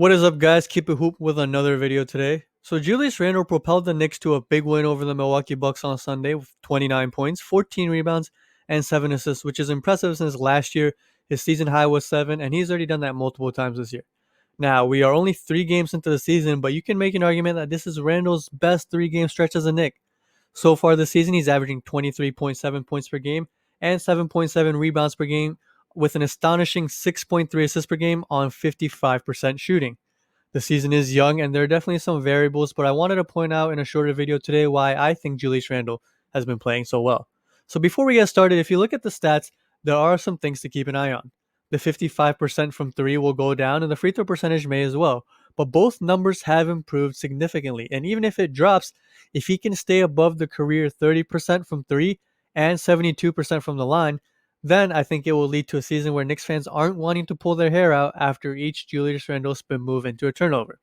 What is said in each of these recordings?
What is up, guys? Keep it hoop with another video today. So Julius Randle propelled the Knicks to a big win over the Milwaukee Bucks on Sunday with 29 points, 14 rebounds, and 7 assists, which is impressive since last year his season high was 7, and he's already done that multiple times this year. Now, we are only 3 games into the season, but you can make an argument that this is Randle's best 3 game stretch as a Knick. So far this season, he's averaging 23.7 points per game and 7.7 rebounds per game, with an astonishing 6.3 assists per game on 55% shooting. The season is young and there are definitely some variables, but I wanted to point out in a shorter video today why I think Julius Randle has been playing so well. So before we get started, if you look at the stats, there are some things to keep an eye on. The 55% from 3 will go down and the free throw percentage may as well. But both numbers have improved significantly. And even if it drops, if he can stay above the career 30% from 3 and 72% from the line, then I think it will lead to a season where Knicks fans aren't wanting to pull their hair out after each Julius Randle spin move into a turnover.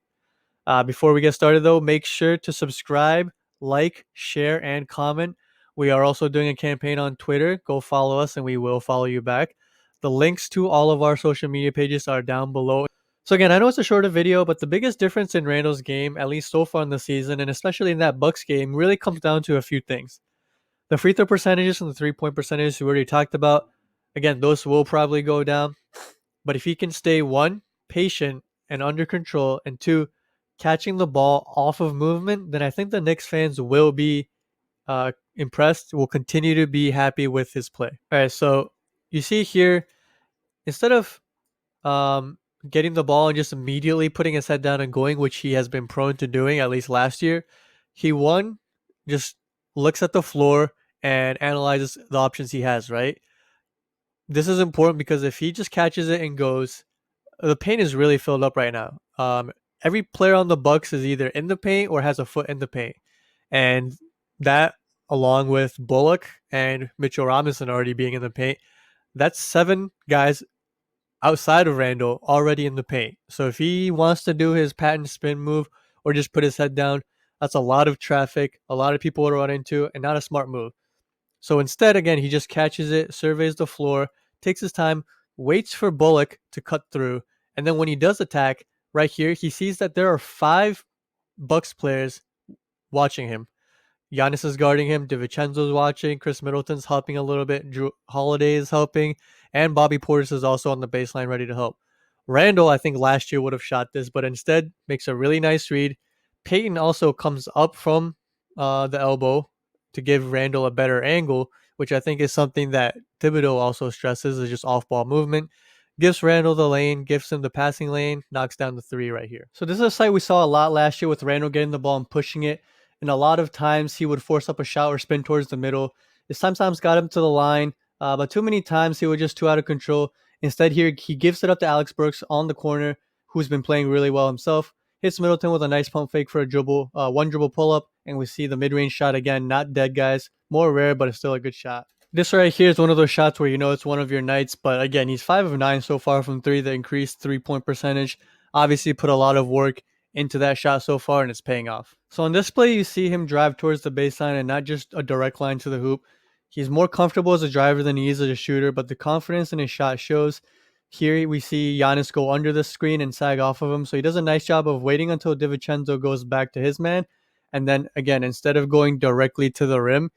Before we get started, though, make sure to subscribe, like, share, and comment. We are also doing a campaign on Twitter. Go follow us, and we will follow you back. The links to all of our social media pages are down below. So again, I know it's a shorter video, but the biggest difference in Randle's game, at least so far in the season, and especially in that Bucks game, really comes down to a few things. The free throw percentages and the 3-point percentages we already talked about. Again, those will probably go down. But if he can stay one, patient and under control, and two, catching the ball off of movement, then I think the Knicks fans will be impressed, will continue to be happy with his play. All right, so you see here, instead of getting the ball and just immediately putting his head down and going, which he has been prone to doing at least last year, he just looks at the floor and analyzes the options he has, right? This is important because if he just catches it and goes, the paint is really filled up right now. Every player on the Bucks is either in the paint or has a foot in the paint, and that, along with Bullock and Mitchell Robinson already being in the paint, that's 7 guys outside of Randle already in the paint. So if he wants to do his patent spin move or just put his head down, that's a lot of traffic, a lot of people to run into, and not a smart move. So instead, again, he just catches it, surveys the floor, takes his time, waits for Bullock to cut through, and then when he does attack, right here, he sees that there are 5 Bucks players watching him. Giannis is guarding him, DiVincenzo's watching, Chris Middleton's helping a little bit, Drew Holiday is helping, and Bobby Portis is also on the baseline ready to help. Randle, I think last year would have shot this, but instead makes a really nice read. Peyton also comes up from the elbow to give Randle a better angle, which I think is something that Thibodeau also stresses, is just off-ball movement. Gives Randle the lane, gives him the passing lane, knocks down the 3 right here. So this is a sight we saw a lot last year with Randle getting the ball and pushing it. And a lot of times he would force up a shot or spin towards the middle. It sometimes got him to the line, but too many times he was just too out of control. Instead here, he gives it up to Alex Burks on the corner, who's been playing really well himself. Hits Middleton with a nice pump fake for a dribble, one dribble pull-up, and we see the mid-range shot again. Not dead, guys. More rare, but it's still a good shot. This right here is one of those shots where you know it's one of your nights, but again, he's 5 of 9 so far from 3, the increased 3-point percentage. Obviously put a lot of work into that shot so far, and it's paying off. So on this play, you see him drive towards the baseline and not just a direct line to the hoop. He's more comfortable as a driver than he is as a shooter, but the confidence in his shot shows. Here we see Giannis go under the screen and sag off of him. So he does a nice job of waiting until DiVincenzo goes back to his man. And then again, instead of going directly to the rim,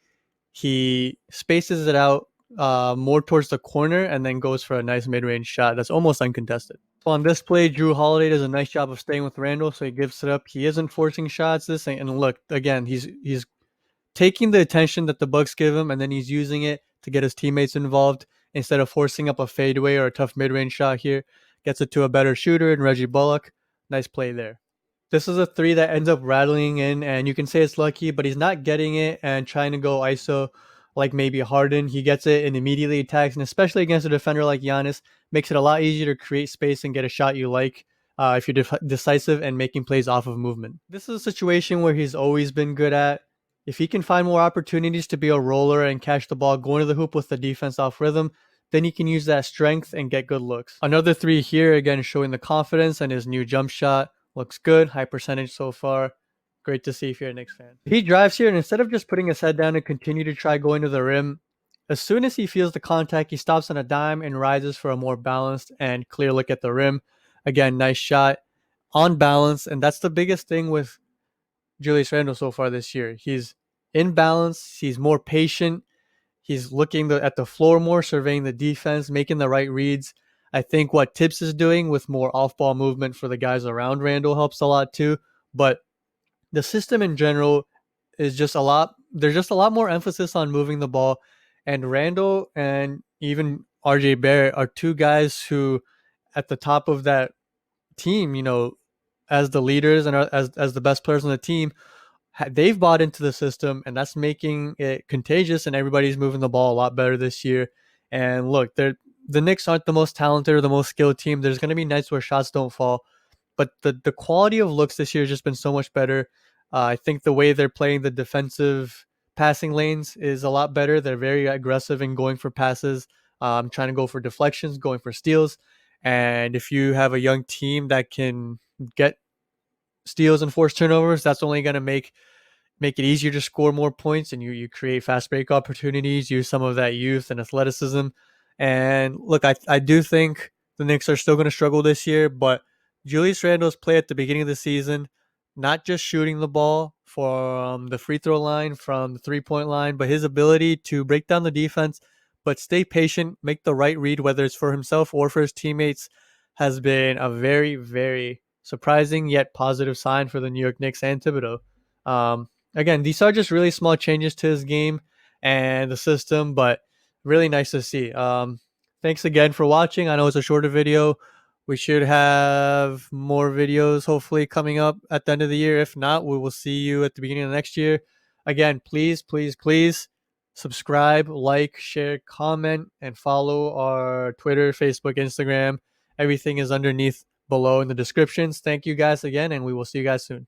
he spaces it out more towards the corner and then goes for a nice mid-range shot that's almost uncontested. So on this play, Drew Holiday does a nice job of staying with Randle, so he gives it up. He isn't forcing shots. And look, again, he's taking the attention that the Bucks give him, and then he's using it to get his teammates involved instead of forcing up a fadeaway or a tough mid-range shot here. Gets it to a better shooter in Reggie Bullock. Nice play there. This is a 3 that ends up rattling in, and you can say it's lucky, but he's not getting it and trying to go ISO like maybe Harden. He gets it and immediately attacks, and especially against a defender like Giannis, makes it a lot easier to create space and get a shot you like if you're decisive and making plays off of movement. This is a situation where he's always been good at. If he can find more opportunities to be a roller and catch the ball going to the hoop with the defense off rhythm, then he can use that strength and get good looks. Another 3 here, again, showing the confidence and his new jump shot. Looks good, high percentage so far. Great to see if you're a Knicks fan. He drives here, and instead of just putting his head down and continue to try going to the rim, as soon as he feels the contact, he stops on a dime and rises for a more balanced and clear look at the rim. Again, nice shot. on balance, and that's the biggest thing with Julius Randle so far this year. He's in balance. He's more patient. He's looking at the floor more, surveying the defense, making the right reads. I think what Tibbs is doing with more off-ball movement for the guys around Randle helps a lot too. But the system in general is just a lot. There's just a lot more emphasis on moving the ball, and Randle and even RJ Barrett are two guys who, at the top of that team, as the leaders and as the best players on the team, they've bought into the system, and that's making it contagious. And everybody's moving the ball a lot better this year. And look, the Knicks aren't the most talented or the most skilled team. There's going to be nights where shots don't fall, but the quality of looks this year has just been so much better. I think the way they're playing the defensive passing lanes is a lot better. They're very aggressive in going for passes, trying to go for deflections, going for steals. And if you have a young team that can get steals and force turnovers, that's only going to make it easier to score more points, and you create fast break opportunities, use some of that youth and athleticism. And look, I do think the Knicks are still going to struggle this year, but Julius Randle's play at the beginning of the season, not just shooting the ball from the free throw line, from the 3-point line, but his ability to break down the defense, but stay patient, make the right read, whether it's for himself or for his teammates, has been a very, very surprising yet positive sign for the New York Knicks and Thibodeau. Again, these are just really small changes to his game and the system, but really nice to see. Thanks again for watching. I know it's a shorter video. We should have more videos hopefully coming up at the end of the year. If not, we will see you at the beginning of next year. Again, please, please, please subscribe, like, share, comment, and follow our Twitter, Facebook, Instagram. Everything is underneath below in the descriptions. Thank you guys again, and we will see you guys soon.